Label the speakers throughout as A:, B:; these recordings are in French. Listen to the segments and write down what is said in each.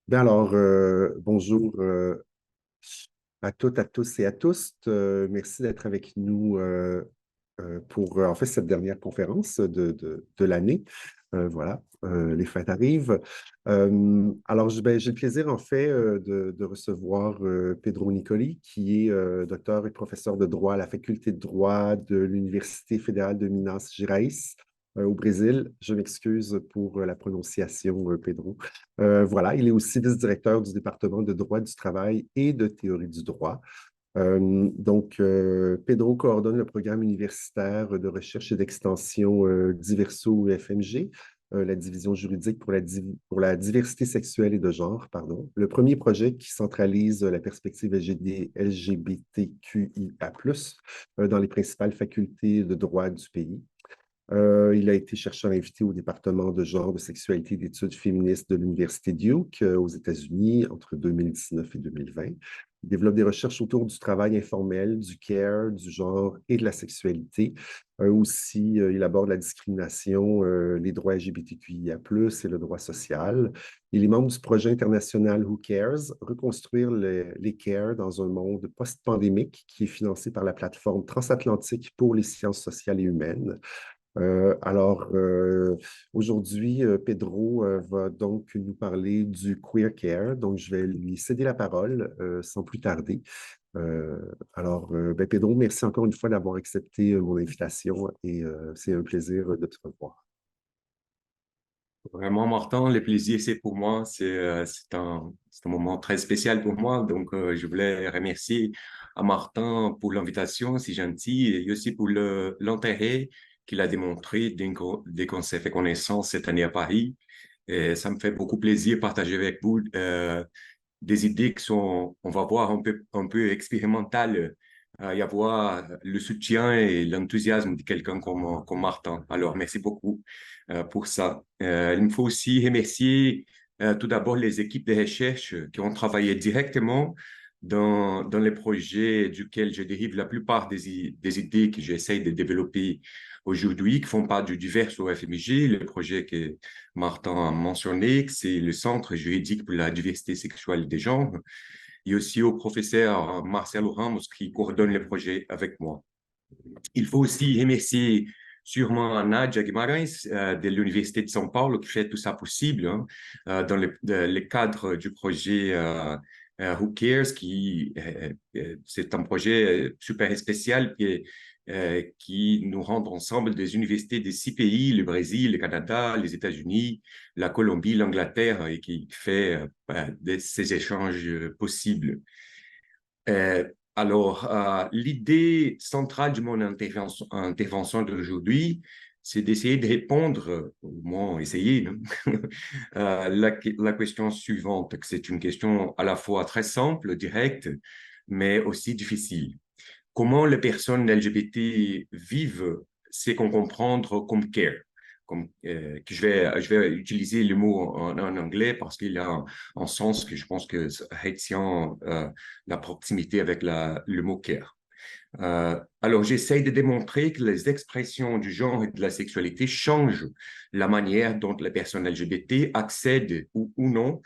A: Bien alors, bonjour à toutes, à tous et à tous. Merci d'être avec nous pour en fait cette dernière conférence de l'année. Voilà, les fêtes arrivent. Alors, j'ai le plaisir en fait de recevoir Pedro Nicoli, qui est docteur et professeur de droit à la faculté de droit de l'Université fédérale de Minas Gerais au Brésil. Je m'excuse pour la prononciation, Pedro. Voilà, il est aussi vice-directeur du département de droit du travail et de théorie du droit. Pedro coordonne le programme universitaire de recherche et d'extension Diverso FMG, la division juridique pour la diversité sexuelle et de genre, pardon. Le premier projet qui centralise la perspective LGBTQIA+, dans les principales facultés de droit du pays. Il a été chercheur invité au département de genre, de sexualité et d'études féministes de l'Université Duke aux États-Unis entre 2019 et 2020. Il développe des recherches autour du travail informel, du care, du genre et de la sexualité. Il aborde la discrimination, les droits LGBTQIA+, et le droit social. Il est membre du projet international Who Cares, reconstruire les care dans un monde post-pandémique qui est financé par la plateforme transatlantique pour les sciences sociales et humaines. Alors, aujourd'hui, Pedro va donc nous parler du queer care. Donc, je vais lui céder la parole sans plus tarder. Pedro, merci encore une fois d'avoir accepté mon invitation et c'est un plaisir de te revoir.
B: Vraiment, Martin, le plaisir, c'est pour moi. C'est un moment très spécial pour moi. Donc, je voulais remercier à Martin pour l'invitation, si gentil, et aussi pour l'intérêt qu'il a démontré dès qu'on s'est fait connaissance cette année à Paris. Et ça me fait beaucoup plaisir de partager avec vous des idées qui sont, on va voir, un peu expérimentales, y avoir le soutien et l'enthousiasme de quelqu'un comme Martin. Alors, merci beaucoup pour ça. Il me faut aussi remercier tout d'abord les équipes de recherche qui ont travaillé directement dans les projets duquel je dérive la plupart des idées que j'essaye de développer aujourd'hui, qui font part du divers au FMIG, le projet que Martin a mentionné, que c'est le Centre juridique pour la diversité sexuelle des genres, et aussi au professeur Marcelo Ramos qui coordonne le projet avec moi. Il faut aussi remercier sûrement Nadia Guimarães de l'Université de São Paulo qui fait tout ça possible hein, dans le cadre du projet Who Cares, c'est un projet super spécial qui nous rend ensemble des universités de 6 pays, le Brésil, le Canada, les États-Unis, la Colombie, l'Angleterre, et qui fait ces échanges possibles. Euh, L'idée centrale de mon intervention d'aujourd'hui, c'est d'essayer de répondre, au moins essayer, hein, la question suivante, que c'est une question à la fois très simple, directe, mais aussi difficile. Comment les personnes LGBT vivent ce qu'on comprend comme care? Que je vais utiliser le mot en anglais parce qu'il a un sens que je pense que retient la proximité avec le mot care. Alors, j'essaie de démontrer que les expressions du genre et de la sexualité changent la manière dont les personnes LGBT accèdent ou non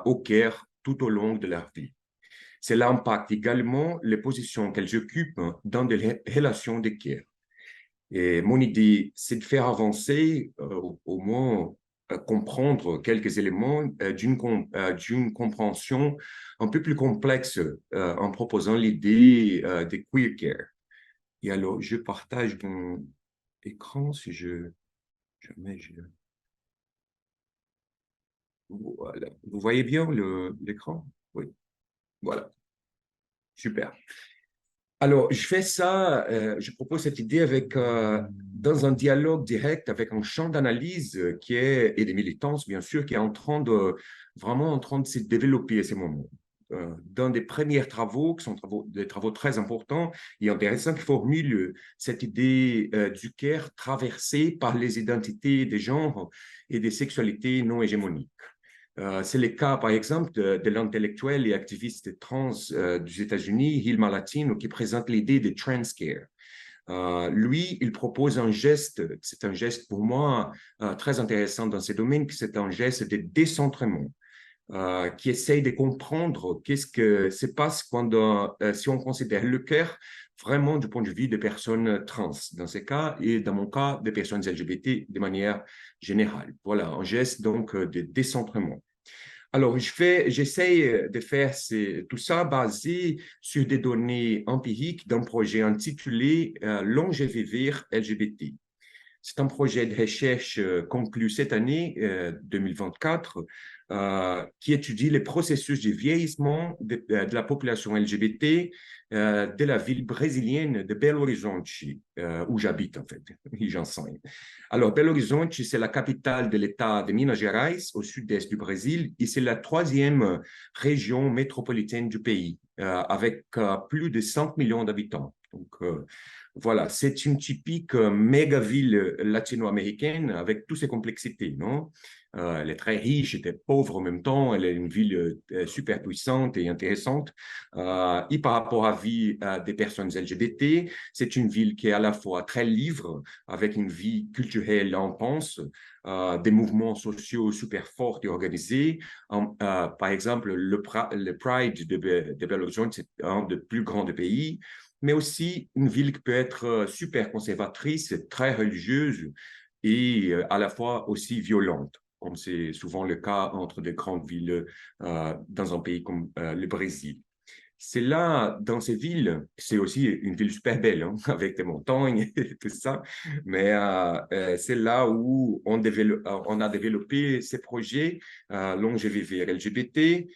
B: au care tout au long de leur vie. Cela impacte également les positions qu'elles occupent dans des relations de care. Et mon idée, c'est de faire avancer, au moins comprendre quelques éléments d'une compréhension un peu plus complexe en proposant l'idée de queer care. Et alors, je partage mon écran si je mets. Voilà. Vous voyez bien l'écran? Oui, voilà. Super. Alors, je fais ça, je propose cette idée dans un dialogue direct avec un champ d'analyse et des militances, bien sûr, qui est vraiment en train de se développer à ce moment. Dans des premiers travaux, qui sont des travaux très importants et intéressants, qui formulent cette idée du care traversée par les identités des genres et des sexualités non hégémoniques. C'est le cas, par exemple, de l'intellectuel et activiste trans des États-Unis, Hilma Latino, qui présente l'idée de transcare. Lui, il propose un geste, c'est un geste pour moi très intéressant dans ce domaine, c'est un geste de décentrement. qui essaye de comprendre qu'est-ce que se passe quand, si on considère le Caire vraiment du point de vue des personnes trans, dans ces cas, et dans mon cas, des personnes LGBT de manière générale. Voilà, un geste donc de décentrement. Alors, j'essaie de faire tout ça basé sur des données empiriques d'un projet intitulé Longer vivre LGBT. C'est un projet de recherche conclu cette année, 2024, qui étudie les processus de vieillissement de la population LGBT de la ville brésilienne de Belo Horizonte, où j'habite en fait, et j'enseigne. Alors, Belo Horizonte, c'est la capitale de l'État de Minas Gerais, au sud-est du Brésil, et c'est la troisième région métropolitaine du pays, avec plus de 5 millions d'habitants. Donc, voilà, c'est une typique méga ville latino-américaine avec toutes ses complexités, non? Elle est très riche et très pauvre en même temps. Elle est une ville super puissante et intéressante. Et par rapport à la vie des personnes LGBT, c'est une ville qui est à la fois très libre, avec une vie culturelle intense, des mouvements sociaux super forts et organisés. Par exemple, le Pride de Belo Horizonte, c'est un des plus grands du pays, mais aussi une ville qui peut être super conservatrice, très religieuse et à la fois aussi violente, comme c'est souvent le cas entre des grandes villes dans un pays comme le Brésil. C'est là, dans ces villes, c'est aussi une ville super belle, hein, avec des montagnes et tout ça, mais c'est là où on a développé ces projets Longevivir LGBT,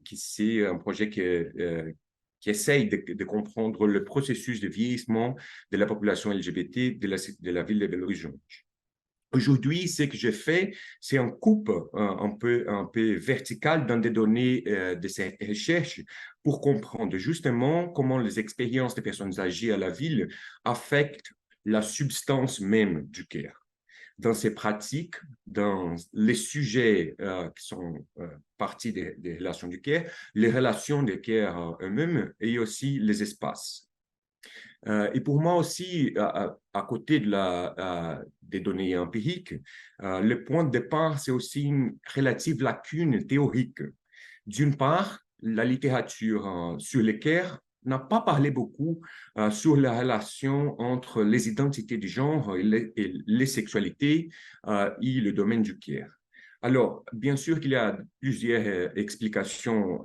B: qui c'est un projet qui essaye de comprendre le processus de vieillissement de la population LGBT de la ville de Belo Horizonte. Aujourd'hui, ce que je fais, c'est une coupe un peu verticale dans des données de ces recherches pour comprendre justement comment les expériences des personnes âgées à la ville affectent la substance même du care. Dans ces pratiques, dans les sujets qui sont partie des relations du care, les relations des care eux-mêmes et aussi les espaces. Et pour moi aussi, à côté des données empiriques, le point de départ, c'est aussi une relative lacune théorique. D'une part, la littérature sur le care n'a pas parlé beaucoup sur la relation entre les identités de genre et les sexualités et le domaine du care. Alors, bien sûr qu'il y a plusieurs explications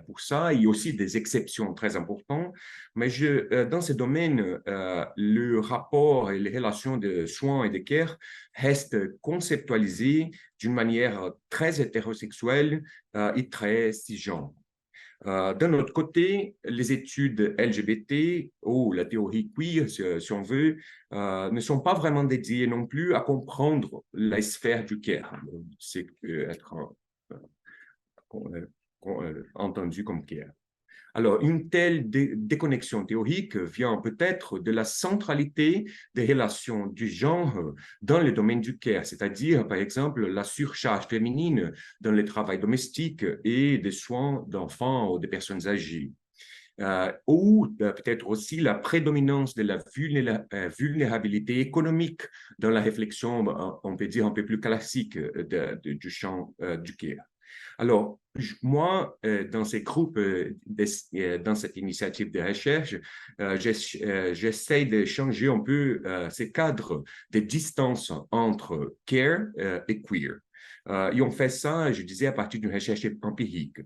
B: pour ça, il y a aussi des exceptions très importantes, mais dans ce domaine, le rapport et les relations de soins et de care restent conceptualisés d'une manière très hétérosexuelle et très cisgenre. D'un autre côté, les études LGBT ou la théorie queer, si on veut, ne sont pas vraiment dédiées non plus à comprendre la sphère du care. C'est être entendu comme care. Alors, une telle déconnexion théorique vient peut-être de la centralité des relations du genre dans le domaine du care, c'est-à-dire, par exemple, la surcharge féminine dans le travail domestique et des soins d'enfants ou des personnes âgées. Ou peut-être aussi la prédominance de la vulnérabilité économique dans la réflexion, on peut dire, un peu plus classique du champ du care. Alors, moi, dans ces groupes, dans cette initiative de recherche, j'essaie de changer un peu ces cadres de distance entre care et queer. Et on fait ça, je disais, à partir d'une recherche empirique.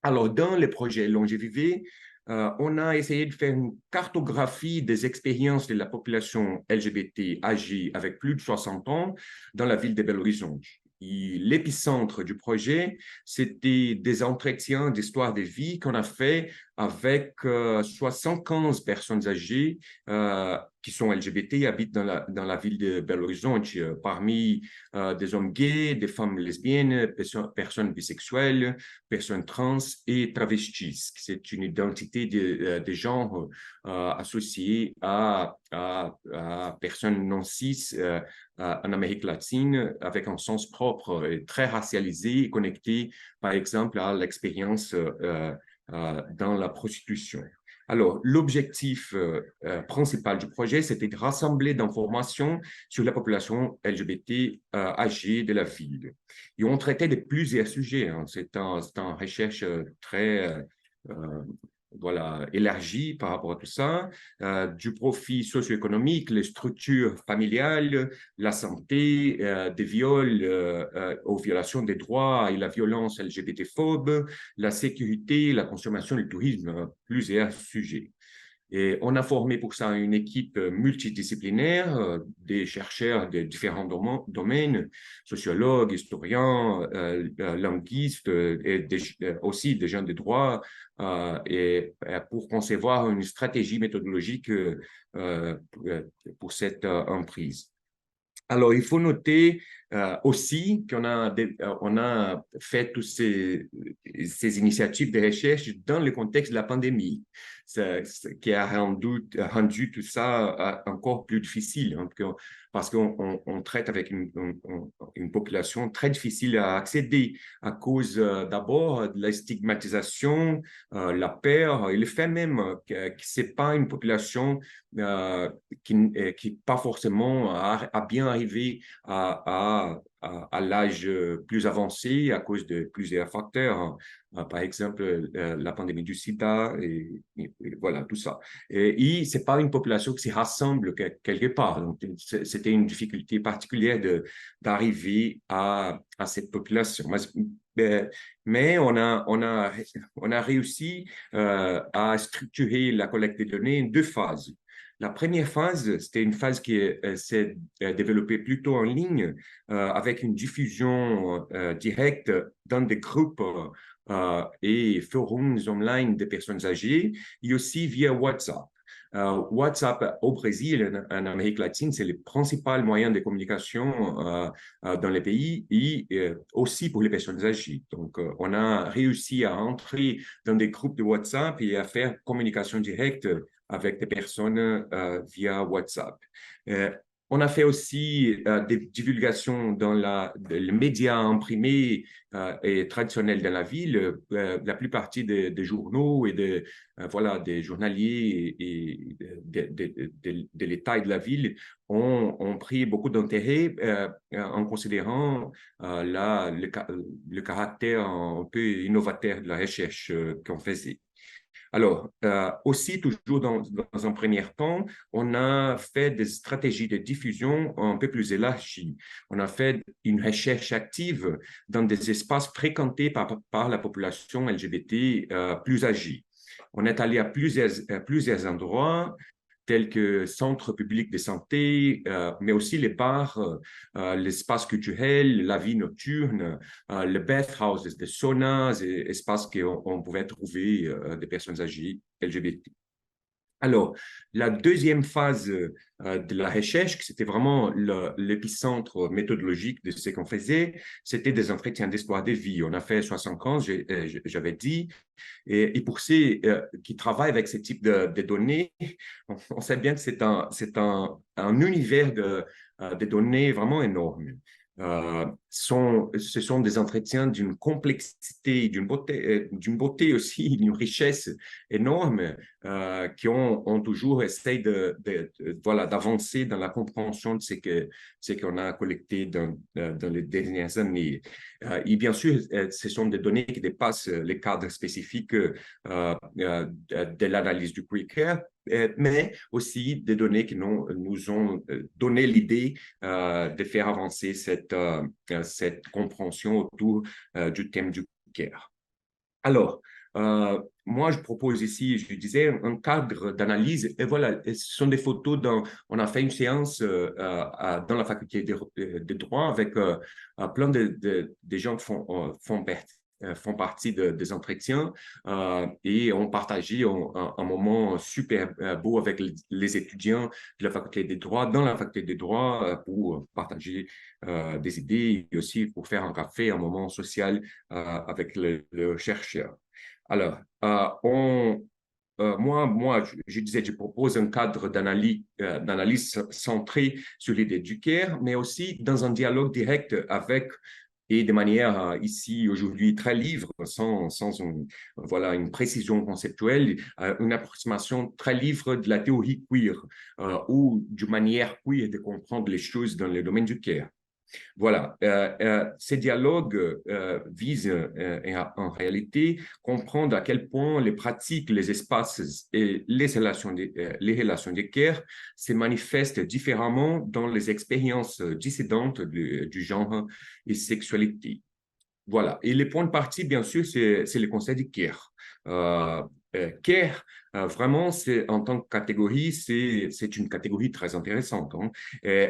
B: Alors, dans les projets Longevivre, on a essayé de faire une cartographie des expériences de la population LGBT âgée avec plus de 60 ans dans la ville de Belo Horizonte. L'épicentre du projet, c'était des entretiens d'histoire de vie qu'on a fait avec 75 personnes âgées qui sont LGBT et habitent dans la ville de Belo Horizonte, parmi des hommes gays, des femmes lesbiennes, personnes bisexuelles, personnes trans et travestis. C'est une identité de genre associée à personnes non cis en Amérique latine avec un sens propre, très racialisé et connecté, par exemple, à l'expérience dans la prostitution. Alors, l'objectif principal du projet, c'était de rassembler d'informations sur la population LGBT âgée de la ville. Et on traitait de plusieurs sujets, hein. C'est une recherche très voilà, élargie par rapport à tout ça, du profit socio-économique, les structures familiales, la santé, des viols aux violations des droits et la violence LGBT-phobe, la sécurité, la consommation, le tourisme, plusieurs sujets. Et on a formé pour ça une équipe multidisciplinaire, des chercheurs de différents domaines, sociologues, historiens, linguistes, et aussi des gens de droit, et pour concevoir une stratégie méthodologique pour cette emprise. Alors, il faut noter aussi on a fait toutes ces initiatives de recherche dans le contexte de la pandémie, ce qui a rendu tout ça encore plus difficile, hein, parce qu'on traite avec une population très difficile à accéder à cause d'abord de la stigmatisation, la peur et le fait même que ce n'est pas une population qui n'est pas forcément a bien arrivé à l'âge plus avancé à cause de plusieurs facteurs, hein. Par exemple, la pandémie du sida et voilà, tout ça. Et ce n'est pas une population qui se rassemble quelque part. Donc, c'était une difficulté particulière d'arriver à cette population. Mais on a réussi à structurer la collecte des données en deux phases. La première phase, c'était une phase qui s'est développée plutôt en ligne, avec une diffusion directe dans des groupes et forums online de personnes âgées, et aussi via WhatsApp. WhatsApp au Brésil, en Amérique latine, c'est le principal moyen de communication dans les pays et aussi pour les personnes âgées. Donc, on a réussi à entrer dans des groupes de WhatsApp et à faire communication directe avec des personnes via WhatsApp. On a fait aussi des divulgations dans les médias imprimés et traditionnels dans la ville. La plupart des journaux et voilà, des journaliers et de l'État et de la ville ont pris beaucoup d'intérêt en considérant le caractère un peu innovateur de la recherche qu'on faisait. Alors, aussi, toujours dans un premier temps, on a fait des stratégies de diffusion un peu plus élargies. On a fait une recherche active dans des espaces fréquentés par la population LGBT plus âgée. On est allé à plusieurs endroits tels que centres publics de santé, mais aussi les bars, l'espace culturel, la vie nocturne, le bathhouse, des saunas, et espaces où on pouvait trouver des personnes âgées LGBT. Alors, la deuxième phase de la recherche, c'était vraiment l'épicentre méthodologique de ce qu'on faisait, c'était des entretiens d'espoir de vie. On a fait 60 ans, j'avais dit, et pour ceux qui travaillent avec ce type de données, on sait bien que un univers de données vraiment énorme. Ce sont des entretiens d'une complexité, d'une beauté aussi, d'une richesse énorme qui ont toujours essayé voilà, d'avancer dans la compréhension de ce qu'on a collecté dans les dernières années. Et bien sûr, ce sont des données qui dépassent les cadres spécifiques de l'analyse du quick-care, mais aussi des données qui nous ont donné l'idée de faire avancer cette compréhension autour du thème du care. Alors, moi, je propose ici, je disais, un cadre d'analyse. Et voilà, ce sont des photos. On a fait une séance dans la faculté de droit avec plein de gens qui font partie des entretiens et on partageait un moment super beau avec les étudiants de la faculté des droits, dans la faculté des droits, pour partager des idées et aussi pour faire un café, un moment social avec le chercheur. Alors, moi, je disais, je propose un cadre d'analyse centré sur l'idée du care, mais aussi dans un dialogue direct avec et de manière ici aujourd'hui très libre, sans voilà, une précision conceptuelle, une approximation très libre de la théorie queer ou d'une manière queer de comprendre les choses dans le domaine du care. Voilà, ces dialogues visent en réalité comprendre à quel point les pratiques, les espaces et les relations de care se manifestent différemment dans les expériences dissidentes du genre et sexualité. Voilà. Et les points de partie, bien sûr, c'est le concept du care. Care, vraiment, en tant que catégorie, c'est une catégorie très intéressante, hein.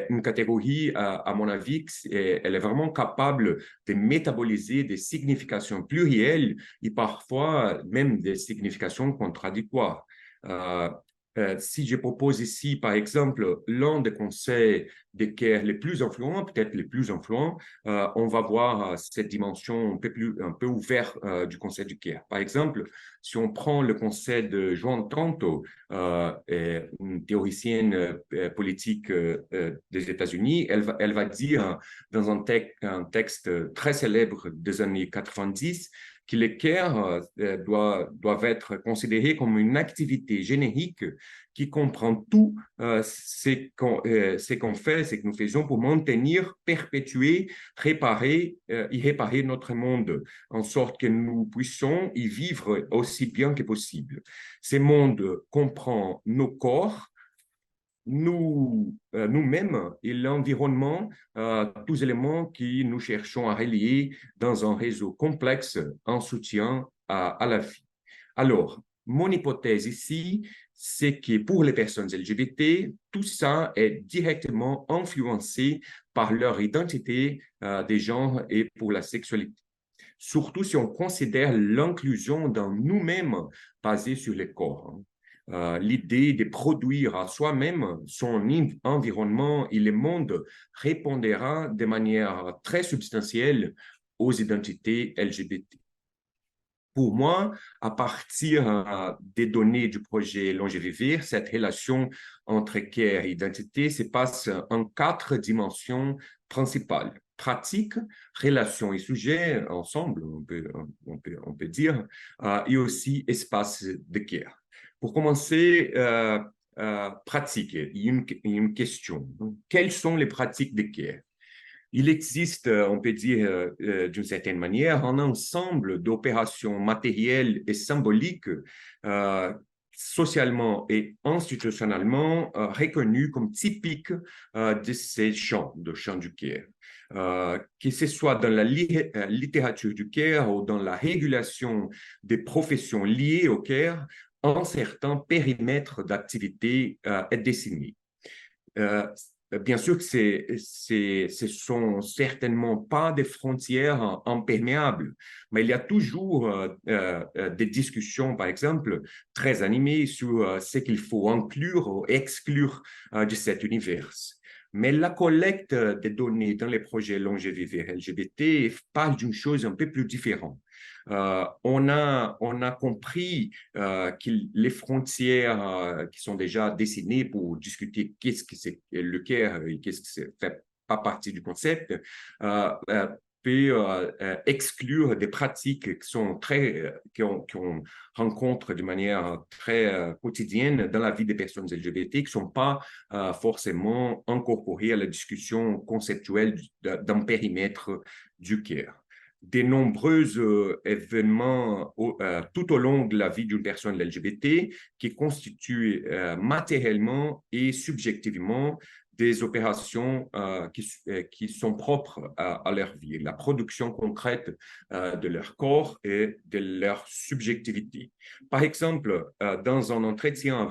B: Une catégorie, à mon avis, elle est vraiment capable de métaboliser des significations plurielles et parfois même des significations contradictoires. Euh, si je propose ici, par exemple, l'un des conseils de care les plus influents, peut-être les plus influents, on va voir cette dimension un peu ouverte du concept du care. Par exemple, si on prend le concept de Joan Tronto, une théoricienne politique des États-Unis, elle va dire dans un texte très célèbre des années 90 que le care doivent être considérés comme une activité générique qui comprend tout ce qu'on fait, ce que nous faisons pour maintenir, perpétuer, réparer et réparer notre monde, en sorte que nous puissions y vivre aussi bien que possible. Ce monde comprend nos corps, nous-mêmes et l'environnement, tous éléments que nous cherchons à relier dans un réseau complexe en soutien à la vie. Alors, mon hypothèse ici, c'est que pour les personnes LGBT, tout ça est directement influencé par leur identité des genres et pour la sexualité. Surtout si on considère l'inclusion dans nous-mêmes basée sur les corps, hein. L'idée de produire à soi-même son environnement et le monde répondra de manière très substantielle aux identités LGBT. Pour moi, à partir des données du projet Longévivir, cette relation entre care et identité se passe en 4 dimensions principales. Pratique, relation et sujet, ensemble, on peut dire, et aussi espace de care. Pour commencer, pratique, il y a une question. Quelles sont les pratiques de care? Il existe, on peut dire d'une certaine manière, un ensemble d'opérations matérielles et symboliques socialement et institutionnellement reconnues comme typiques de ces champs, de champs du care. Que ce soit dans la littérature du care ou dans la régulation des professions liées au care, un certain périmètre d'activité est dessiné. Bien sûr que ce sont certainement pas des frontières imperméables, mais il y a toujours des discussions, par exemple, très animées sur ce qu'il faut inclure ou exclure de cet univers. Mais la collecte des données dans les projets Longévivir LGBT parle d'une chose un peu plus différente. On a compris que les frontières qui sont déjà dessinées pour discuter qu'est-ce que c'est le care et qu'est-ce que c'est fait pas partie du concept, peut exclure des pratiques qui sont qu'on rencontre de manière très quotidienne dans la vie des personnes LGBT, qui ne sont pas forcément incorporées à la discussion conceptuelle d'un périmètre du care. De nombreux événements tout au long de la vie d'une personne LGBT qui constituent matériellement et subjectivement des opérations qui sont propres à leur vie, la production concrète de leur corps et de leur subjectivité. Par exemple, dans un entretien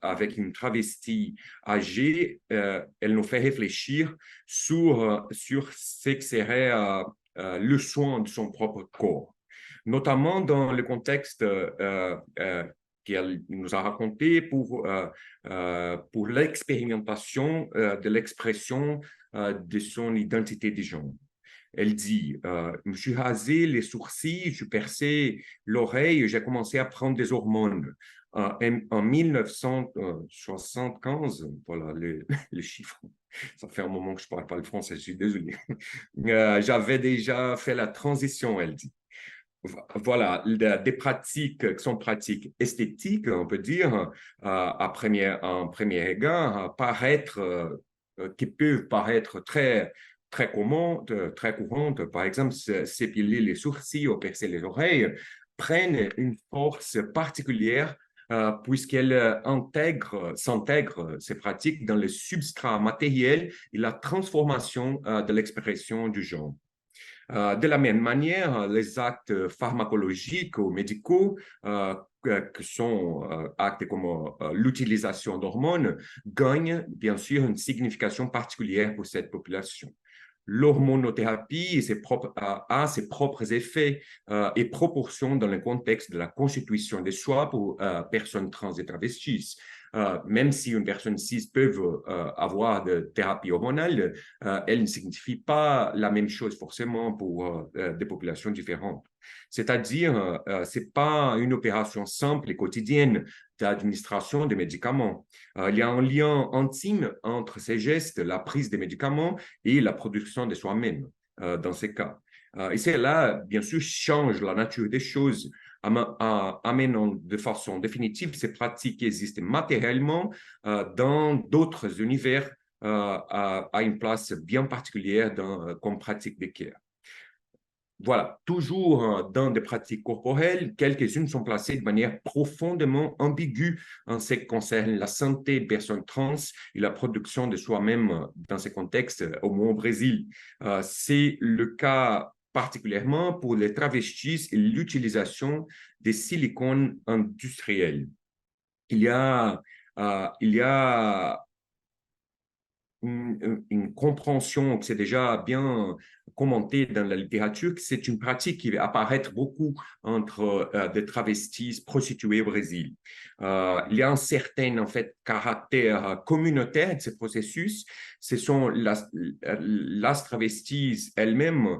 B: avec une travestie âgée, elle nous fait réfléchir sur ce que serait le soin de son propre corps, notamment dans le contexte qu'elle nous a raconté pour l'expérimentation de l'expression de son identité de genre. Elle dit, je me suis rasé les sourcils, je perçais l'oreille, j'ai commencé à prendre des hormones. en 1975, voilà les chiffres, ça fait un moment que je ne parle pas le français, je suis désolé. J'avais déjà fait la transition, elle dit. Voilà, des pratiques qui sont pratiques esthétiques, on peut dire, en premier regard, qui peuvent paraître très courantes. Par exemple, s'épiler les sourcils ou percer les oreilles prennent une force particulière puisqu'elles s'intègrent ces pratiques dans le substrat matériel et la transformation de l'expression du genre. De la même manière, les actes pharmacologiques ou médicaux, que sont actes comme l'utilisation d'hormones, gagnent bien sûr une signification particulière pour cette population. L'hormonothérapie a ses propres effets et proportions dans le contexte de la constitution des choix pour personnes trans et travestis. Même si une personne cis peut avoir de thérapie hormonale, elle ne signifie pas la même chose forcément pour des populations différentes. C'est-à-dire, ce n'est pas une opération simple et quotidienne d'administration des médicaments. Il y a un lien intime entre ces gestes, la prise des médicaments et la production de soi-même dans ces cas. Et cela, bien sûr, change la nature des choses, amenant de façon définitive ces pratiques qui existent matériellement dans d'autres univers à une place bien particulière comme pratique de care. Voilà, toujours dans des pratiques corporelles, quelques-unes sont placées de manière profondément ambiguë en ce qui concerne la santé des personnes trans et la production de soi-même dans ces contextes, au moins au Brésil. C'est le cas particulièrement pour les travestis et l'utilisation des silicones industriels. Il y a une compréhension que c'est déjà bien commenté dans la littérature, que c'est une pratique qui va apparaître beaucoup entre des travestis prostituées au Brésil. Il y a un certain en fait, caractère communautaire de ce processus. Ce sont las travestis elles-mêmes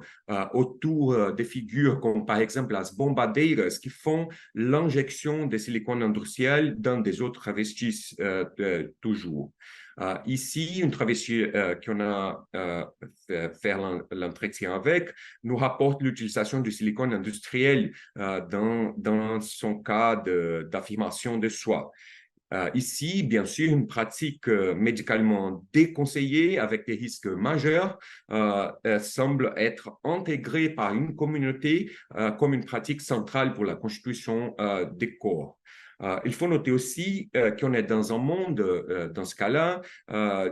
B: autour des figures comme par exemple las bombadeiras qui font l'injection de silicone industriel dans des autres travestis toujours. Ici, une travestie qu'on a fait l'entretien avec nous rapporte l'utilisation du silicone industriel dans son cas d'affirmation de soi. Ici, bien sûr, une pratique médicalement déconseillée avec des risques majeurs semble être intégrée par une communauté comme une pratique centrale pour la constitution des corps. Il faut noter aussi qu'on est dans un monde, dans ce cas-là,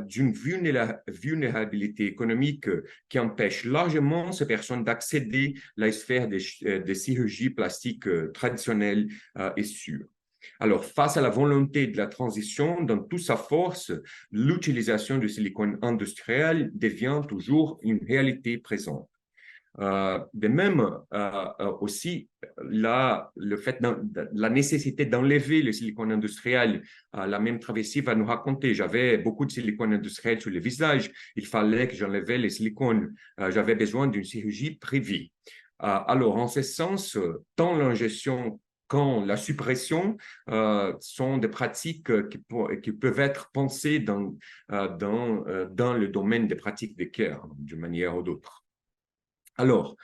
B: d'une vulnérabilité économique qui empêche largement ces personnes d'accéder à la sphère des chirurgies plastiques traditionnelles et sûres. Alors, face à la volonté de la transition, dans toute sa force, l'utilisation du silicone industriel devient toujours une réalité présente. De même, aussi, le fait la nécessité d'enlever le silicone industriel, la même travestie va nous raconter, j'avais beaucoup de silicone industriel sur le visage, il fallait que j'enlevais les silicones, j'avais besoin d'une chirurgie privée. Alors, en ce sens, tant l'ingestion quand la suppression sont des pratiques qui peuvent être pensées dans le domaine des pratiques de care, d'une manière ou d'autre. Alors,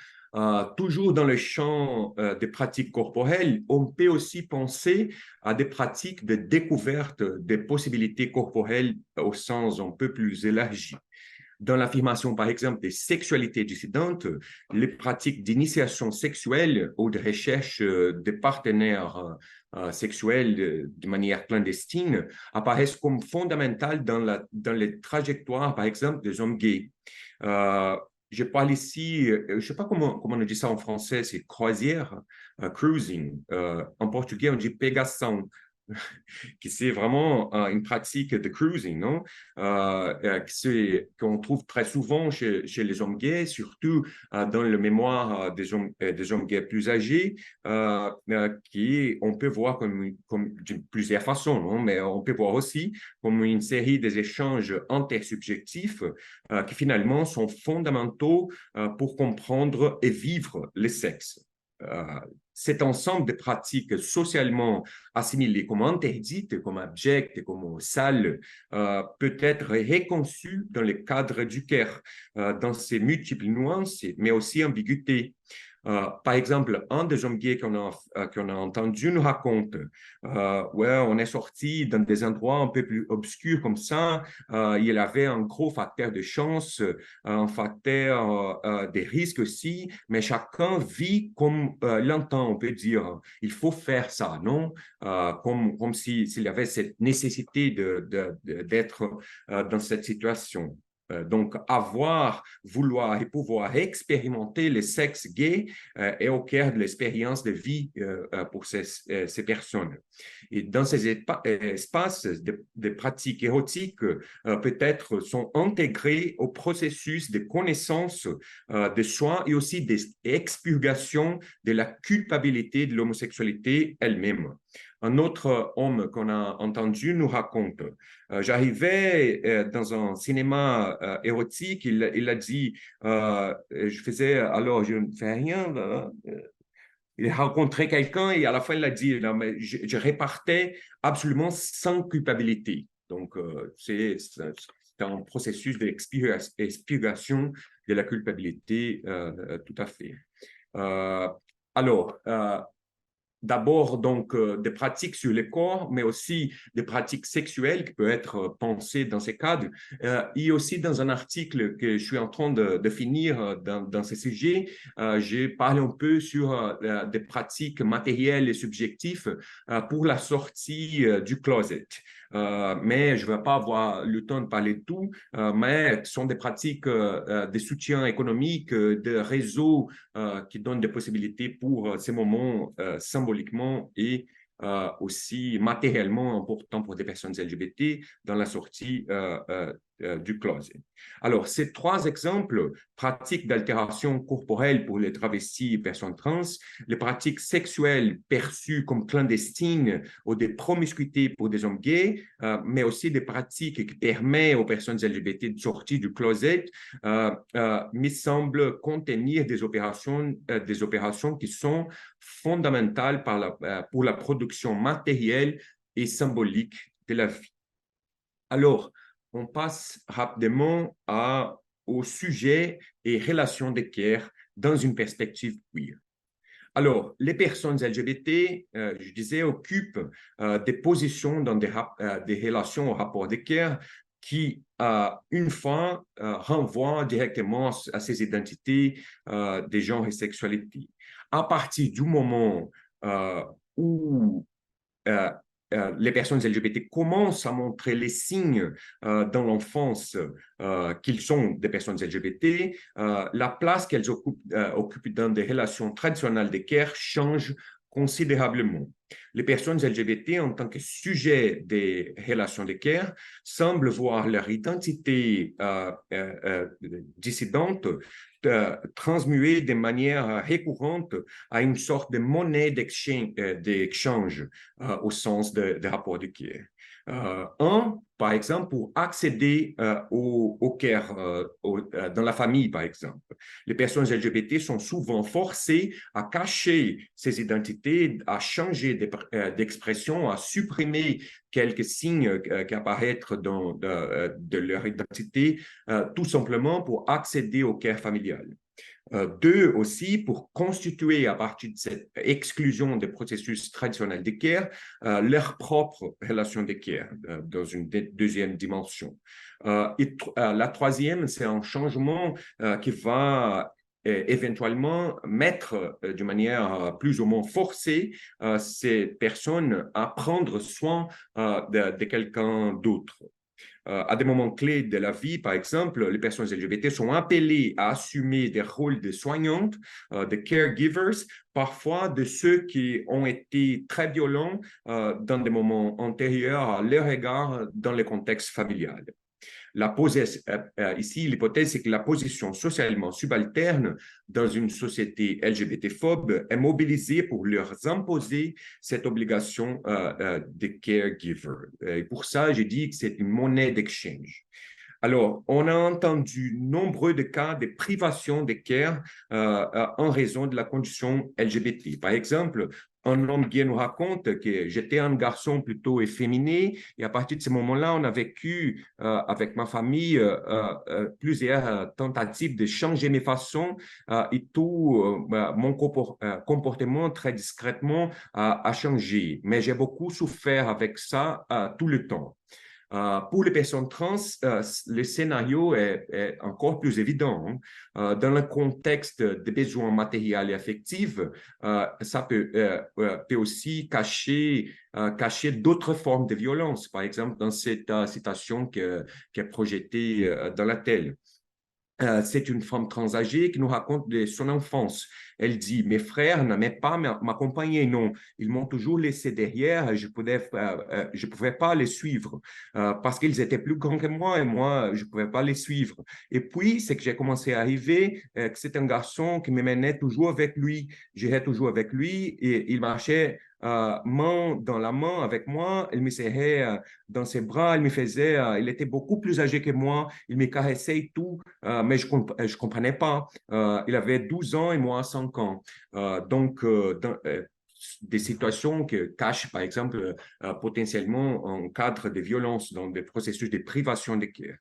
B: toujours dans le champ des pratiques corporelles, on peut aussi penser à des pratiques de découverte des possibilités corporelles au sens un peu plus élargi. Dans l'affirmation, par exemple, des sexualités dissidentes, les pratiques d'initiation sexuelle ou de recherche de partenaires sexuels de manière clandestine apparaissent comme fondamentales dans les trajectoires, par exemple, des hommes gays. Je parle ici, je ne sais pas comment on dit ça en français, c'est croisière, cruising. En portugais, on dit pegação, qui c'est vraiment une pratique de cruising, non? Qu'on trouve très souvent chez les hommes gays, surtout dans le mémoire des hommes gays plus âgés, qui on peut voir comme de plusieurs façons, non? Mais on peut voir aussi comme une série des échanges intersubjectifs qui finalement sont fondamentaux pour comprendre et vivre le sexe. cet ensemble de pratiques socialement assimilées comme interdites, comme abjectes, comme sales, peut être reconçu dans le cadre du care, dans ses multiples nuances, mais aussi ambiguïtés. Par exemple, un des hommes gays qu'on a entendu nous raconte, ouais, on est sorti dans des endroits un peu plus obscurs comme ça, il avait un gros facteur de chance, un facteur des risques aussi, mais chacun vit comme l'entend, on peut dire, il faut faire ça, non? Comme s'il y avait cette nécessité d'être dans cette situation. Donc, avoir, vouloir et pouvoir expérimenter le sexe gay est au cœur de l'expérience de vie pour ces personnes. Et dans ces espaces, des pratiques érotiques peut-être sont intégrées au processus de connaissance de soi et aussi d'expurgation de la culpabilité de l'homosexualité elle-même. Un autre homme qu'on a entendu nous raconte, j'arrivais dans un cinéma érotique, il a dit, je faisais, alors je ne fais rien, il a rencontré quelqu'un et à la fin il a dit, non, mais je repartais absolument sans culpabilité. Donc, c'est un processus d'expiration de la culpabilité tout à fait. Alors, d'abord, donc, des pratiques sur le corps, mais aussi des pratiques sexuelles qui peuvent être pensées dans ces cadres. Et aussi, dans un article que je suis en train de finir dans ce sujet, j'ai parlé un peu sur des pratiques matérielles et subjectives pour la sortie du closet. Mais je ne vais pas avoir le temps de parler de tout, mais ce sont des pratiques de soutien économique, de réseaux qui donnent des possibilités pour ces moments symboliquement et aussi matériellement importants pour des personnes LGBT dans la sortie du closet. Alors, ces trois exemples, pratiques d'altération corporelle pour les travestis et personnes trans, les pratiques sexuelles perçues comme clandestines ou des promiscuités pour des hommes gays, mais aussi des pratiques qui permettent aux personnes LGBT de sortir du closet, me semblent contenir des opérations qui sont fondamentales pour la production matérielle et symbolique de la vie. Alors, on passe rapidement au sujet et relations de care dans une perspective queer. Alors, les personnes LGBT, je disais, occupent des positions dans des relations au rapport de care qui, une fois, renvoient directement à ces identités des genres et sexualités. À partir du moment où euh, les personnes LGBT commencent à montrer les signes dans l'enfance qu'ils sont des personnes LGBT, la place qu'elles occupent dans des relations traditionnelles de care change considérablement. Les personnes LGBT, en tant que sujet des relations de care, semblent voir leur identité dissidente transmuée de manière récurrente à une sorte de monnaie d'échange au sens de rapport de care. Par exemple, pour accéder au care dans la famille, par exemple. Les personnes LGBT sont souvent forcées à cacher ces identités, à changer d'expression, à supprimer quelques signes qui apparaissent de leur identité, tout simplement pour accéder au care familial. Deux, aussi, pour constituer à partir de cette exclusion des processus traditionnels de care, leur propre relation de care dans une deuxième dimension. La troisième, c'est un changement qui va éventuellement mettre de manière plus ou moins forcée ces personnes à prendre soin de quelqu'un d'autre. À des moments clés de la vie, par exemple, les personnes LGBT sont appelées à assumer des rôles de soignantes, de caregivers, parfois de ceux qui ont été très violents dans des moments antérieurs à leur égard dans le contexte familial. Ici, l'hypothèse, c'est que la position socialement subalterne dans une société LGBT-phobe est mobilisée pour leur imposer cette obligation de caregiver. Et pour ça, j'ai dit que c'est une monnaie d'échange. Alors, on a entendu nombreux de cas de privation de care en raison de la condition LGBT. Par exemple, un homme gay nous raconte que j'étais un garçon plutôt efféminé et à partir de ce moment-là, on a vécu avec ma famille plusieurs tentatives de changer mes façons et tout mon comportement très discrètement a changé. Mais j'ai beaucoup souffert avec ça tout le temps. Pour les personnes trans, le scénario est encore plus évident, hein. Dans le contexte des besoins matériels et affectifs, ça peut aussi cacher d'autres formes de violence. Par exemple, dans cette citation qui est projetée dans la télé. C'est une femme transâgée qui nous raconte de son enfance. Elle dit, mes frères n'aimaient pas m'accompagner, non. Ils m'ont toujours laissé derrière, je pouvais pas les suivre parce qu'ils étaient plus grands que moi et moi, je pouvais pas les suivre. Et puis, c'est que j'ai commencé à arriver, que c'est un garçon qui me menait toujours avec lui. J'irais toujours avec lui et il marchait main dans la main avec moi. Il me serrait dans ses bras, il était beaucoup plus âgé que moi, il me caressait et tout. Mais je ne comprenais pas. Il avait 12 ans et moi 5 ans. Des situations qui cachent, par exemple, potentiellement un cadre de violence dans des processus de privation de care.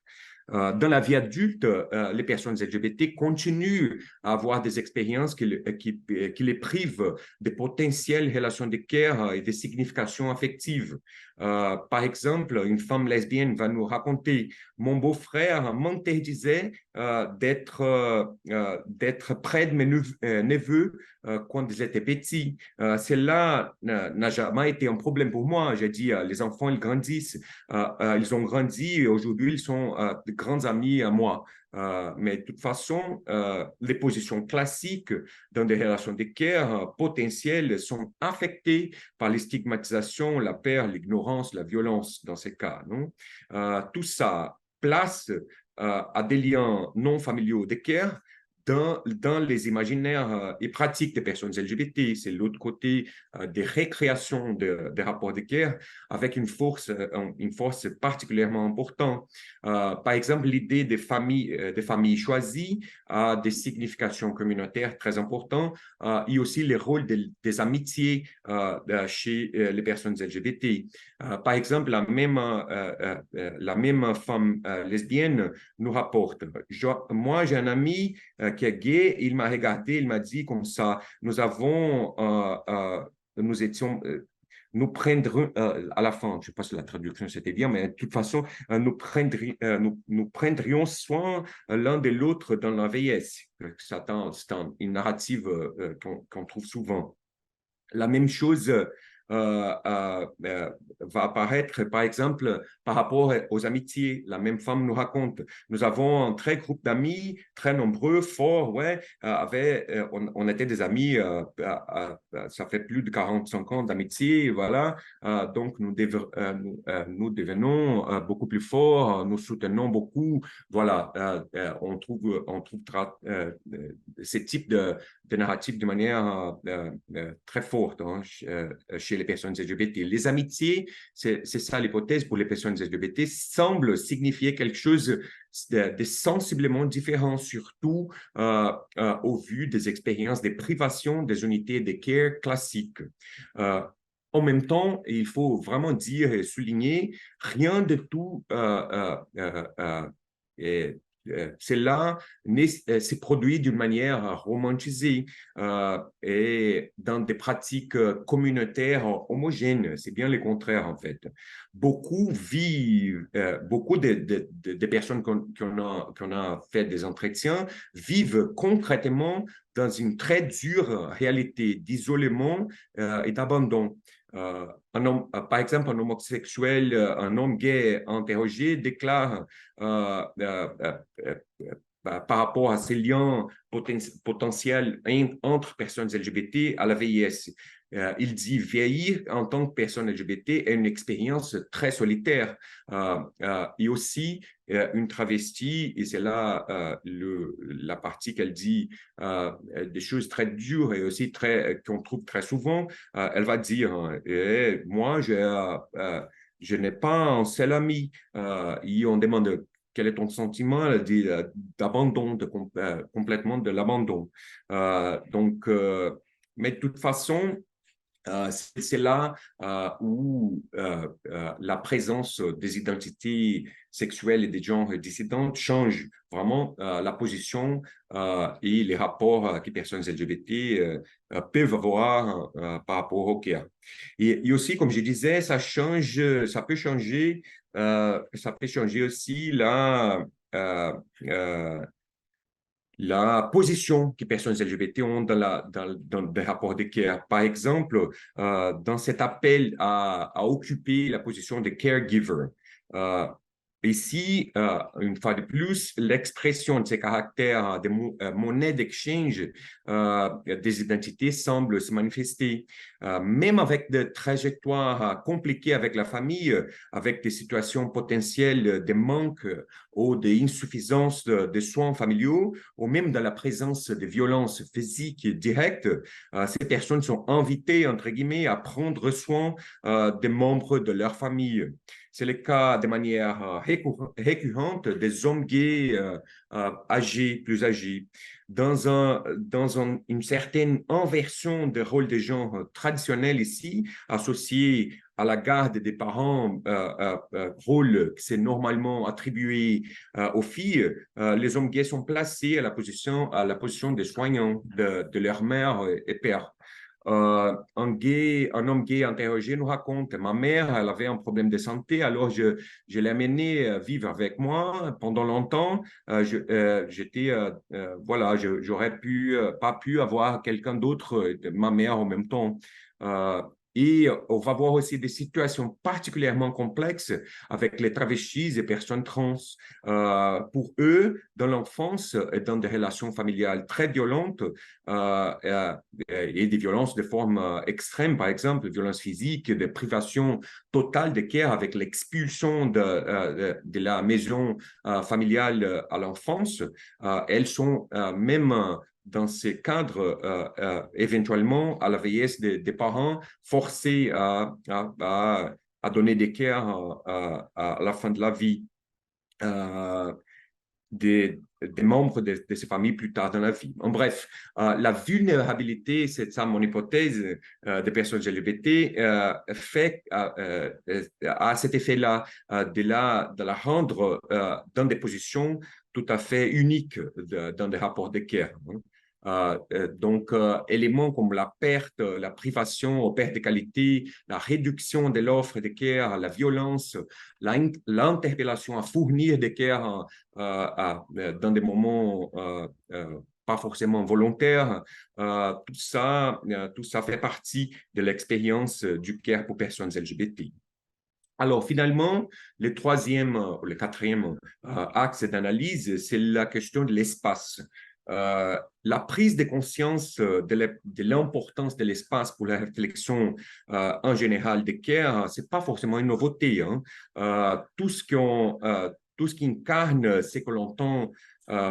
B: Dans la vie adulte, les personnes LGBT continuent à avoir des expériences qui les privent de potentielles relations de care et de signification affective. Par exemple, une femme lesbienne va nous raconter, mon beau-frère m'interdisait d'être près de mes neveux quand ils étaient petits. Cela n'a jamais été un problème pour moi. J'ai dit, les enfants, ils grandissent. Ils ont grandi et aujourd'hui, ils sont de grands amis à moi. Mais de toute façon, les positions classiques dans des relations de care potentielles sont affectées par les stigmatisations, la peur, l'ignorance, la violence dans ces cas. Non? Tout ça place à des liens non familiaux de care dans les imaginaires et pratiques des personnes LGBT. C'est l'autre côté des récréations des rapports de care avec une force particulièrement importante. Par exemple, l'idée des familles choisies a des significations communautaires très importantes et aussi le rôle des amitiés chez les personnes LGBT. Par exemple, la même femme lesbienne nous rapporte. Moi, j'ai un ami qui est gay, il m'a regardé, il m'a dit comme ça, nous étions, nous prendrons, à la fin, je ne sais pas si la traduction c'était bien, mais de toute façon, nous prendrions soin l'un de l'autre dans la vieillesse. C'est une narrative qu'on trouve souvent. La même chose va apparaître, par exemple, par rapport aux amitiés. La même femme nous raconte. Nous avons un très groupe d'amis, très nombreux, forts, ouais. On était des amis, ça fait plus de 45 ans d'amitié, voilà. Donc, nous devenons beaucoup plus forts, nous soutenons beaucoup. Voilà, on trouve ce type de narratif de manière très forte hein, chez les personnes LGBT. Les amitiés, c'est ça l'hypothèse pour les personnes LGBT, semble signifier quelque chose de sensiblement différent, surtout au vu des expériences de privation des unités de care classiques. En même temps, il faut vraiment dire et souligner, rien de tout cela s'est produit d'une manière romantisée et dans des pratiques communautaires homogènes. C'est bien le contraire, en fait. Beaucoup de personnes qu'on a fait des entretiens vivent concrètement dans une très dure réalité d'isolement et d'abandon. Par exemple, un homosexuel, un homme gay interrogé déclare par rapport à ces liens potentiels entre personnes LGBT à la vieillesse. Il dit vieillir en tant que personne LGBT est une expérience très solitaire et aussi une travestie, et c'est là la partie qu'elle dit des choses très dures et aussi qu'on trouve très souvent. Elle va dire, moi, je n'ai pas un seul ami. Et on demande quel est ton sentiment d'abandon, complètement de l'abandon. Mais de toute façon, c'est là où la présence des identités sexuelles et des genres dissidentes change vraiment la position et les rapports que les personnes LGBT peuvent avoir par rapport au care. Et aussi, comme je disais, ça peut changer aussi euh, euh, la position que les personnes LGBT ont dans le rapport de care. Par exemple, dans cet appel à occuper la position de caregiver. Euh, Ici, une fois de plus, l'expression de ces caractères de monnaie d'exchange des identités semble se manifester. Même avec des trajectoires compliquées avec la famille, avec des situations potentielles de manque ou d'insuffisance de soins familiaux, ou même dans la présence de violences physiques directes, ces personnes sont invitées, entre guillemets, à prendre soin des membres de leur famille. C'est le cas de manière récurrente des hommes gays plus âgés. Une certaine inversion des rôles de genre traditionnels ici, associés à la garde des parents, rôle qui c'est normalement attribué aux filles, les hommes gays sont placés à la position de soignants de leur mère et père. Un homme gay interrogé nous raconte, ma mère, elle avait un problème de santé, alors je l'ai amené vivre avec moi pendant longtemps. Voilà, j'aurais pas pu avoir quelqu'un d'autre, ma mère en même temps. Et on va voir aussi des situations particulièrement complexes avec les travestis et personnes trans. Pour eux, dans l'enfance et dans des relations familiales très violentes, et des violences de forme extrême, par exemple, violences physiques, des privations totales de care avec l'expulsion de la maison familiale à l'enfance. Elles sont même dans ces cadres, éventuellement, à la vieillesse des parents, forcés à donner des care à la fin de la vie. Des membres de ces familles plus tard dans la vie. En bref, la vulnérabilité, c'est ça mon hypothèse des personnes LGBT, a cet effet-là de la rendre dans des positions tout à fait uniques dans des rapports de care. Éléments comme la perte, la privation, la perte de qualité, la réduction de l'offre de care, la violence, l'interpellation à fournir des care dans des moments pas forcément volontaires, tout ça fait partie de l'expérience du care pour personnes LGBT. Alors, finalement, le troisième ou le quatrième axe d'analyse, c'est la question de l'espace. La prise de conscience de l'importance de l'espace pour la réflexion en général de care, ce n'est pas forcément une nouveauté. Hein. Tout ce qui incarne ce que l'on entend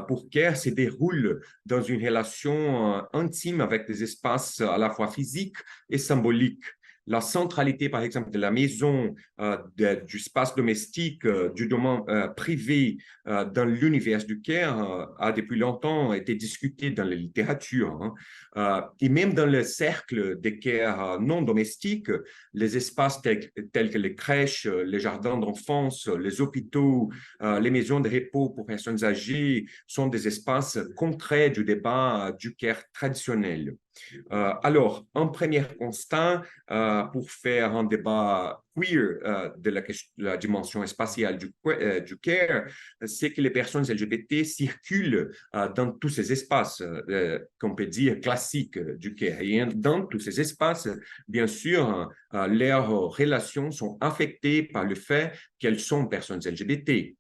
B: pour care se déroule dans une relation intime avec des espaces à la fois physiques et symboliques. La centralité, par exemple, de la maison, du espace domestique, du domaine privé dans l'univers du care a depuis longtemps été discuté dans la littérature. Hein. Et même dans le cercle des care non domestiques, les espaces tels que les crèches, les jardins d'enfance, les hôpitaux, les maisons de repos pour personnes âgées sont des espaces concrets du débat du care traditionnel. Alors, un premier constat pour faire un débat queer de la dimension spatiale du care, c'est que les personnes LGBT circulent dans tous ces espaces, qu'on peut dire classiques du care. Et dans tous ces espaces, bien sûr, leurs relations sont affectées par le fait qu'elles sont personnes LGBT.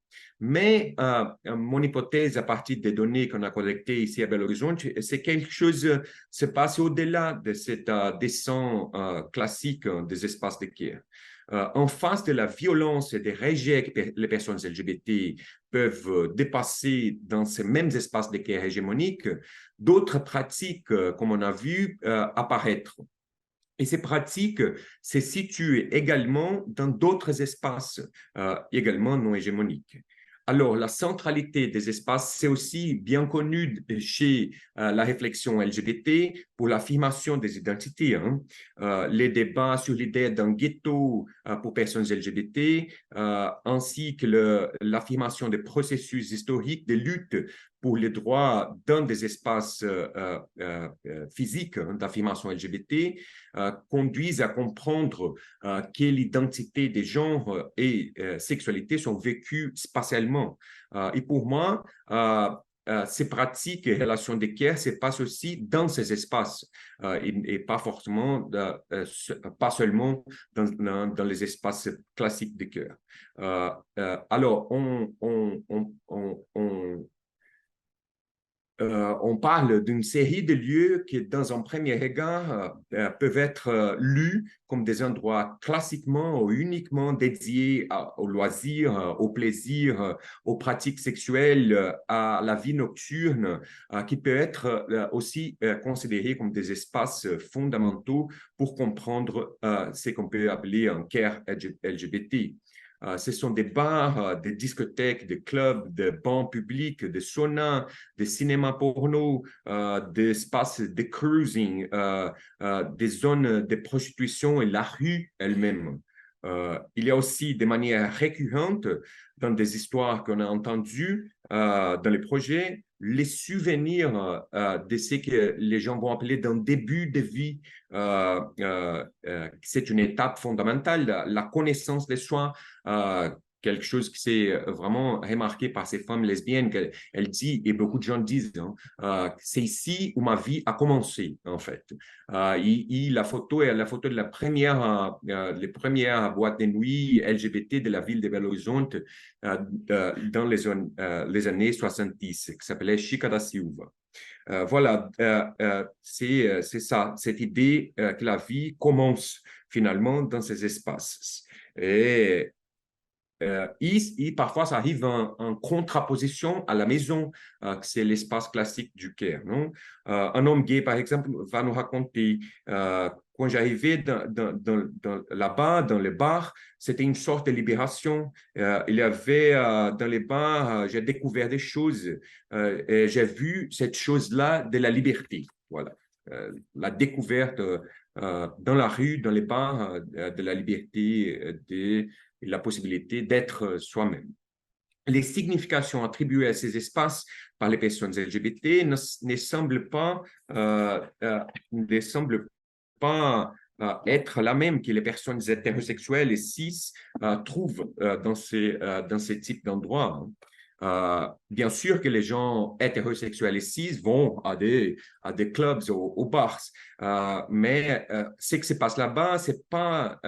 B: Mais mon hypothèse à partir des données qu'on a collectées ici à Belo Horizonte, c'est quelque chose qui se passe au-delà de cette descente classique des espaces de care. En face de la violence et des rejets que les personnes LGBT peuvent dépasser dans ces mêmes espaces de care hégémoniques, d'autres pratiques, comme on a vu, apparaître. Et ces pratiques se situent également dans d'autres espaces, également non hégémoniques. Alors, la centralité des espaces, c'est aussi bien connu chez la réflexion LGBT pour l'affirmation des identités. Les débats sur l'idée d'un ghetto pour personnes LGBT, ainsi que l'affirmation des processus historiques de lutte pour les droits dans des espaces physiques d'affirmation LGBT, conduisent à comprendre que l'identité des genres et sexualité sont vécues spatialement. Et pour moi, ces pratiques et relations de care se passent aussi dans ces espaces et pas forcément, pas seulement dans les espaces classiques de cœur. Alors, on parle d'une série de lieux qui, dans un premier regard, peuvent être lus comme des endroits classiquement ou uniquement dédiés aux loisirs, au plaisir, aux pratiques sexuelles, à la vie nocturne, qui peut être aussi considérés comme des espaces fondamentaux pour comprendre ce qu'on peut appeler un care LGBT. Ce sont des bars, des discothèques, des clubs, des bancs publics, des saunas, des cinémas porno, des espaces de cruising, des zones de prostitution et la rue elle-même. Il y a aussi de manière récurrente dans des histoires qu'on a entendues dans les projets, les souvenirs de ce que les gens vont appeler d'un début de vie. C'est une étape fondamentale, la connaissance de soi, quelque chose qui s'est vraiment remarqué par ces femmes lesbiennes. Elle dit, et beaucoup de gens disent, c'est ici où ma vie a commencé, en fait. La photo est la photo de la première, les premières boîtes de nuit LGBT de la ville de Belo Horizonte dans les années 70, qui s'appelait Chica da Silva. Voilà, c'est ça, cette idée que la vie commence finalement dans ces espaces. Et parfois, ça arrive en contraposition à la maison, que c'est l'espace classique du care. Non? Un homme gay, par exemple, va nous raconter quand j'arrivais là-bas, dans les bars, c'était une sorte de libération. Il y avait dans les bars, j'ai découvert des choses et j'ai vu cette chose-là de la liberté. Voilà. La découverte dans la rue, dans les bars, de la liberté, et la possibilité d'être soi-même. Les significations attribuées à ces espaces par les personnes LGBT ne semblent pas être la même que les personnes hétérosexuelles et cis trouvent dans ces types d'endroits. Bien sûr que les gens hétérosexuels et cis vont à des clubs, aux bars, mais ce qui se passe là-bas, ce n'est pas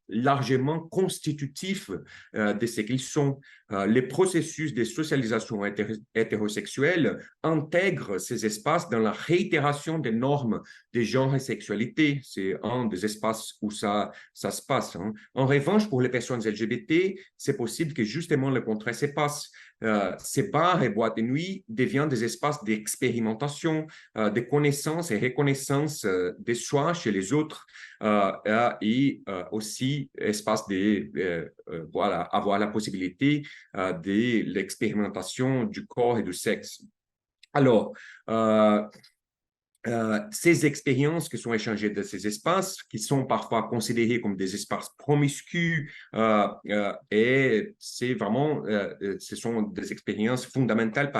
B: largement constitutif de ce qu'ils sont. Les processus de socialisation hétérosexuelle intègrent ces espaces dans la réitération des normes des genres et sexualités. C'est un des espaces où ça se passe. En revanche, pour les personnes LGBT, c'est possible que justement le contraire se passe. Ces bars et boîtes de nuit deviennent des espaces d'expérimentation, de connaissance et reconnaissance de soi chez les autres et aussi espace de voilà, avoir la possibilité de l'expérimentation du corps et du sexe. Alors, ces expériences qui sont échangées dans ces espaces, qui sont parfois considérés comme des espaces promiscues, et c'est vraiment, ce sont des expériences fondamentales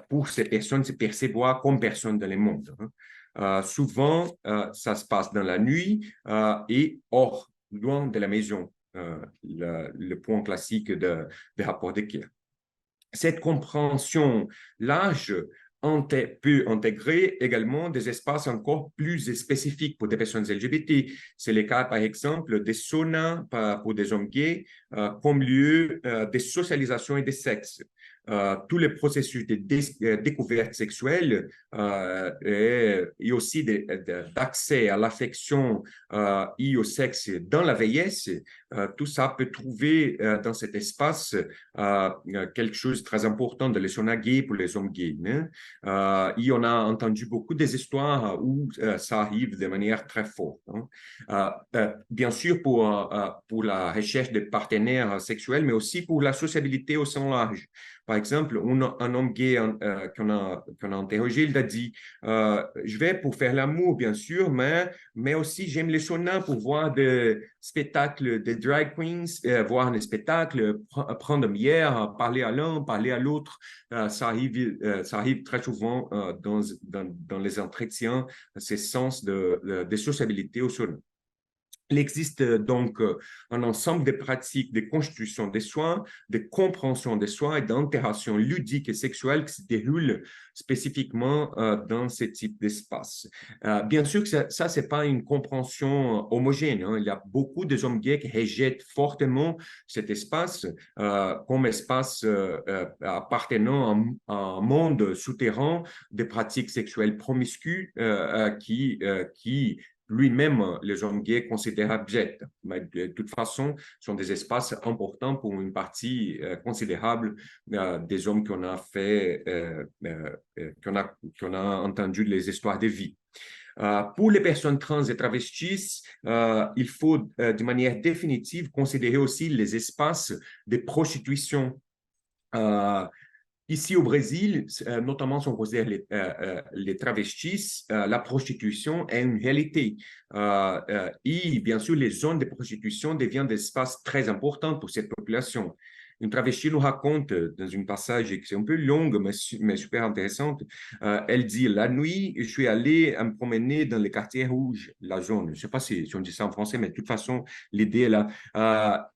B: pour ces personnes se percevoir comme personnes dans le monde. Souvent, ça se passe dans la nuit et hors, loin de la maison, le point classique de rapport de care. Cette compréhension large peut intégrer également des espaces encore plus spécifiques pour des personnes LGBT. C'est le cas, par exemple, des saunas pour des hommes gays comme lieu de socialisation et de sexe. tous les processus de découverte sexuelle et aussi d'accès à l'affection et au sexe dans la vieillesse, tout ça peut trouver dans cet espace quelque chose de très important de les gay pour les hommes gays. Hein? Et on a entendu beaucoup des histoires où ça arrive de manière très forte. Hein? Bien sûr pour la recherche de partenaires sexuels, mais aussi pour la sociabilité au sens large. Par exemple, un homme gay qu'on a interrogé, il a dit je vais pour faire l'amour, bien sûr, mais aussi j'aime les saunas pour voir des spectacles de drag queens, voir des spectacles, prendre une bière, parler à l'un, parler à l'autre. Ça arrive très souvent dans les entretiens, ces sens de sociabilité au sauna. Il existe donc un ensemble de pratiques de constitution des soins, de compréhension des soins et d'interaction ludique et sexuelle qui se déroulent spécifiquement dans ce type d'espace. Bien sûr que ça c'est pas une compréhension homogène. Hein. Il y a beaucoup de hommes gays qui rejettent fortement cet espace comme espace appartenant à un monde souterrain de pratiques sexuelles promiscues qui lui-même, les hommes gays considèrent abjects. Mais de toute façon, ce sont des espaces importants pour une partie considérable des hommes qu'on a fait, qu'on a entendu les histoires de vie. Pour les personnes trans et travestis, il faut de manière définitive considérer aussi les espaces de prostitution. Ici au Brésil, notamment si on considère les travestis, la prostitution est une réalité. Et bien sûr, les zones de prostitution deviennent des espaces très importants pour cette population. Une travestie nous raconte dans une passage qui est un peu longue, mais super intéressante. Elle dit, la nuit, je suis allée me promener dans les quartiers rouges, la zone. Je ne sais pas si on dit ça en français, mais de toute façon, l'idée est là.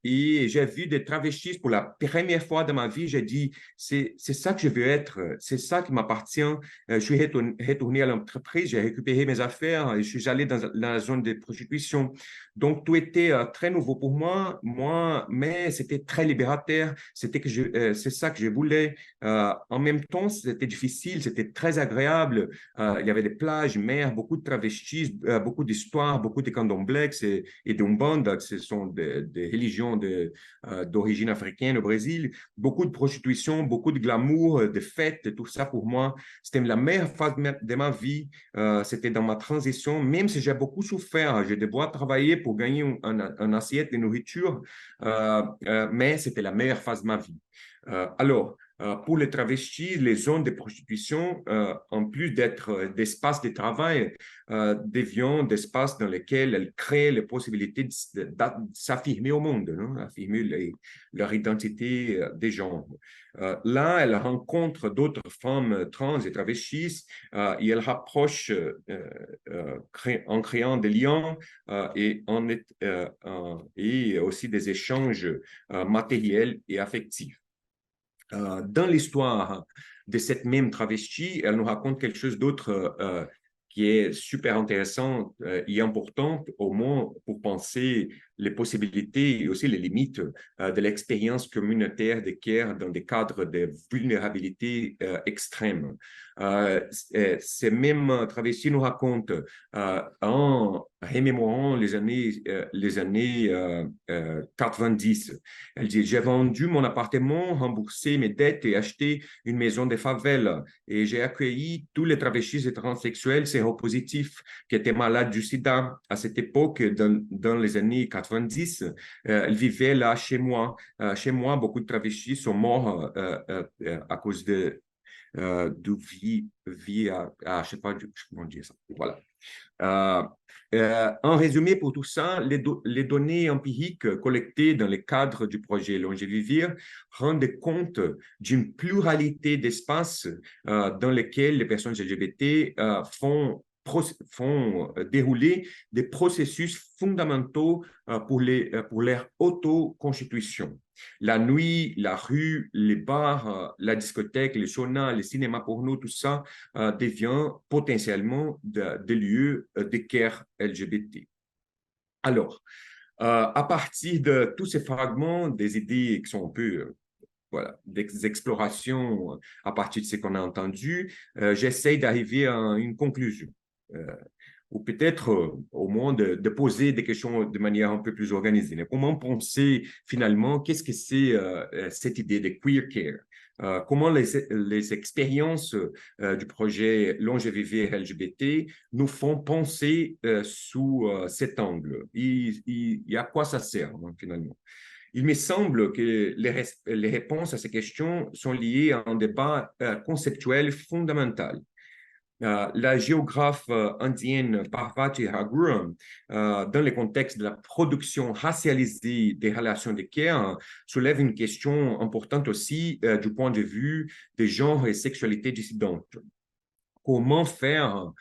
B: Et j'ai vu des travestis pour la première fois de ma vie. J'ai dit, c'est ça que je veux être, c'est ça qui m'appartient. Je suis retourné à l'entreprise, j'ai récupéré mes affaires et je suis allé dans la zone de prostitution. Donc, tout était très nouveau pour moi, mais c'était très libérateur. C'est ça que je voulais. En même temps, c'était difficile, c'était très agréable. Il y avait des plages, mer, beaucoup de travestis, beaucoup d'histoires, beaucoup de candomblés et d'umbanda, ce sont des religions d'origine africaine au Brésil. Beaucoup de prostitution, beaucoup de glamour, de fêtes, tout ça pour moi. C'était la meilleure phase de ma vie. C'était dans ma transition, même si j'ai beaucoup souffert. Je devais travailler pour gagner une assiette de nourriture, mais c'était la meilleure phase de ma vie. Alors, pour les travestis, les zones de prostitution, en plus d'être d'espaces de travail, deviennent d'espaces dans lesquels elles créent les possibilités de s'affirmer au monde, non? Affirmer leur identité des gens. Là, elles rencontrent d'autres femmes trans et travestis et elles rapprochent en créant des liens et aussi des échanges matériels et affectifs. Dans l'histoire de cette même travestie, elle nous raconte quelque chose d'autre qui est super intéressant et important au moins pour penser les possibilités et aussi les limites de l'expérience communautaire de care dans des cadres de vulnérabilité extrême. Ces mêmes travestis nous racontent en remémorant les années 90. Elle dit, j'ai vendu mon appartement, remboursé mes dettes et acheté une maison de favela. Et j'ai accueilli tous les travestis et transsexuels séropositifs qui étaient malades du sida. À cette époque, dans les années 90, elle vivait là chez moi. Chez moi, beaucoup de travestis sont morts à cause de vie à je sais pas comment dire ça. Voilà. En résumé, pour tout ça, les données empiriques collectées dans le cadre du projet Longevivir rendent compte d'une pluralité d'espaces dans lesquels les personnes LGBT font dérouler des processus fondamentaux pour leur auto-constitution. La nuit, la rue, les bars, la discothèque, les saunas, les cinémas porno, tout ça devient potentiellement des lieux de care LGBT. Alors, à partir de tous ces fragments, des idées qui sont un peu voilà, des explorations à partir de ce qu'on a entendu, j'essaie d'arriver à une conclusion. Ou peut-être au moins de poser des questions de manière un peu plus organisée. Mais comment penser finalement, qu'est-ce que c'est cette idée de queer care? Comment les expériences du projet Longévité LGBT nous font penser sous cet angle? Et à quoi ça sert hein, finalement? Il me semble que les réponses à ces questions sont liées à un débat conceptuel fondamental. La géographe indienne Parvati Raghuram, dans le contexte de la production racialisée des relations de care, soulève une question importante aussi du point de vue des genres et sexualités dissidentes. Comment faire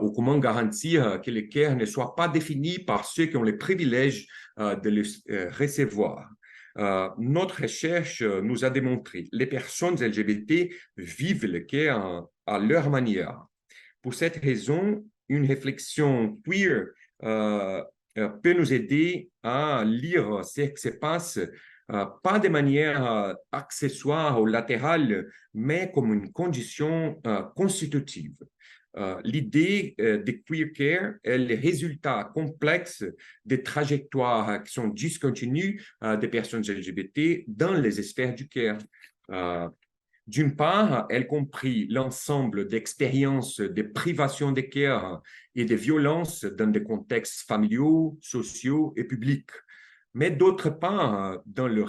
B: ou comment garantir que le care ne soit pas défini par ceux qui ont le privilège de le recevoir? Notre recherche nous a démontré que les personnes LGBT vivent le care à leur manière. Pour cette raison, une réflexion queer peut nous aider à lire ce qui se passe, pas de manière accessoire ou latérale, mais comme une condition constitutive. L'idée de queer care est le résultat complexe des trajectoires qui sont discontinues des personnes LGBT dans les sphères du care. D'une part, elle comprit l'ensemble d'expériences de privation de care et de violences dans des contextes familiaux, sociaux et publics. Mais d'autre part, dans le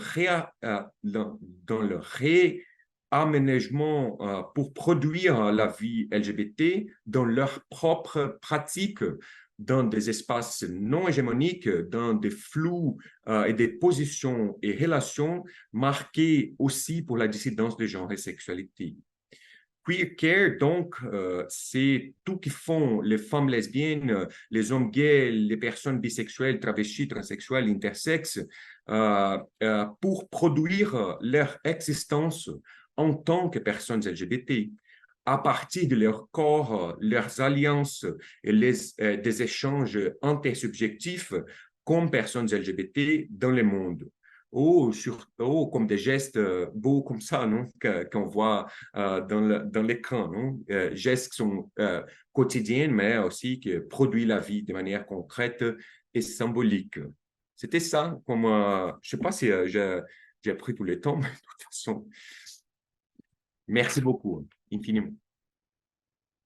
B: réaménagement pour produire la vie LGBT dans leurs propres pratiques, dans des espaces non hégémoniques, dans des flous et des positions et relations marquées aussi pour la dissidence de genre et sexualité. Queer care, donc, c'est tout qui font les femmes lesbiennes, les hommes gays, les personnes bisexuelles, travestis, transsexuelles, intersexes, pour produire leur existence en tant que personnes LGBT à partir de leur corps, leurs alliances et des échanges intersubjectifs comme personnes LGBT dans le monde. Comme des gestes beaux comme ça, non? Qu'on voit dans l'écran, non? Gestes qui sont quotidiens, mais aussi qui produisent la vie de manière concrète et symbolique. C'était ça, comme, je ne sais pas si j'ai pris tout le temps, mais de toute façon, merci beaucoup, infiniment.